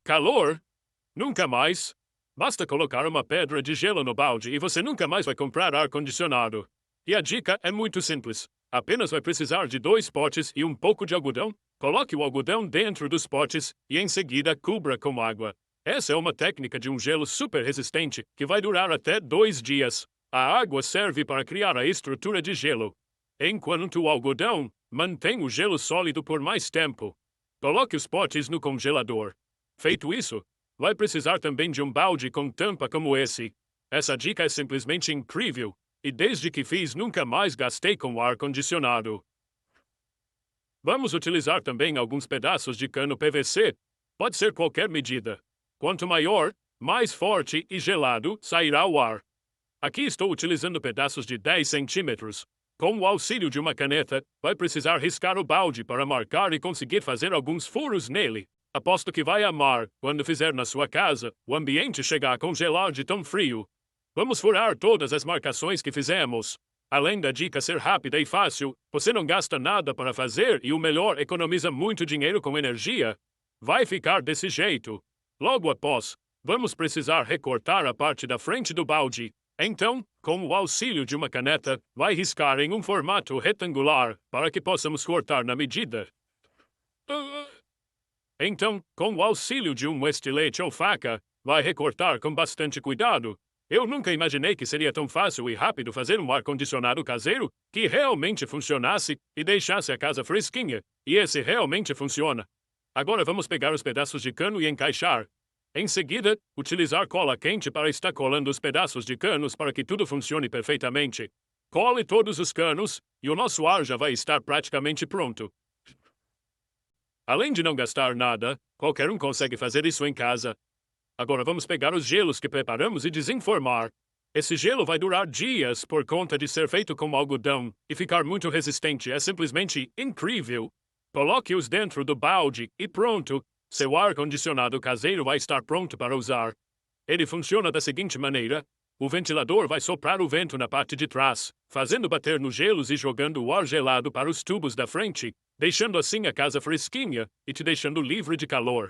Calor? Nunca mais. Basta colocar uma pedra de gelo no balde e você nunca mais vai comprar ar-condicionado. E a dica é muito simples. Apenas vai precisar de 2 potes e um pouco de algodão. Coloque o algodão dentro dos potes e em seguida cubra com água. Essa é uma técnica de um gelo super resistente que vai durar até 2 dias. A água serve para criar a estrutura de gelo, enquanto o algodão mantém o gelo sólido por mais tempo. Coloque os potes no congelador. Feito isso, vai precisar também de um balde com tampa como esse. Essa dica é simplesmente incrível, e desde que fiz nunca mais gastei com ar-condicionado. Vamos utilizar também alguns pedaços de cano PVC. Pode ser qualquer medida. Quanto maior, mais forte e gelado sairá o ar. Aqui estou utilizando pedaços de 10 centímetros. Com o auxílio de uma caneta, vai precisar riscar o balde para marcar e conseguir fazer alguns furos nele. Aposto que vai amar, quando fizer na sua casa, o ambiente chegar a congelar de tão frio. Vamos furar todas as marcações que fizemos. Além da dica ser rápida e fácil, você não gasta nada para fazer e o melhor, economiza muito dinheiro com energia. Vai ficar desse jeito. Logo após, vamos precisar recortar a parte da frente do balde. Então, com o auxílio de uma caneta, vai riscar em um formato retangular para que possamos cortar na medida. Então, com o auxílio de um estilete ou faca, vai recortar com bastante cuidado. Eu nunca imaginei que seria tão fácil e rápido fazer um ar-condicionado caseiro que realmente funcionasse e deixasse a casa fresquinha, e esse realmente funciona. Agora vamos pegar os pedaços de cano e encaixar. Em seguida, utilizar cola quente para estar colando os pedaços de canos para que tudo funcione perfeitamente. Cole todos os canos e o nosso ar já vai estar praticamente pronto. Além de não gastar nada, qualquer um consegue fazer isso em casa. Agora vamos pegar os gelos que preparamos e desenformar. Esse gelo vai durar dias por conta de ser feito com algodão e ficar muito resistente. É simplesmente incrível. Coloque-os dentro do balde e pronto, seu ar-condicionado caseiro vai estar pronto para usar. Ele funciona da seguinte maneira: o ventilador vai soprar o vento na parte de trás, fazendo bater nos gelos e jogando o ar gelado para os tubos da frente, deixando assim a casa fresquinha e te deixando livre de calor.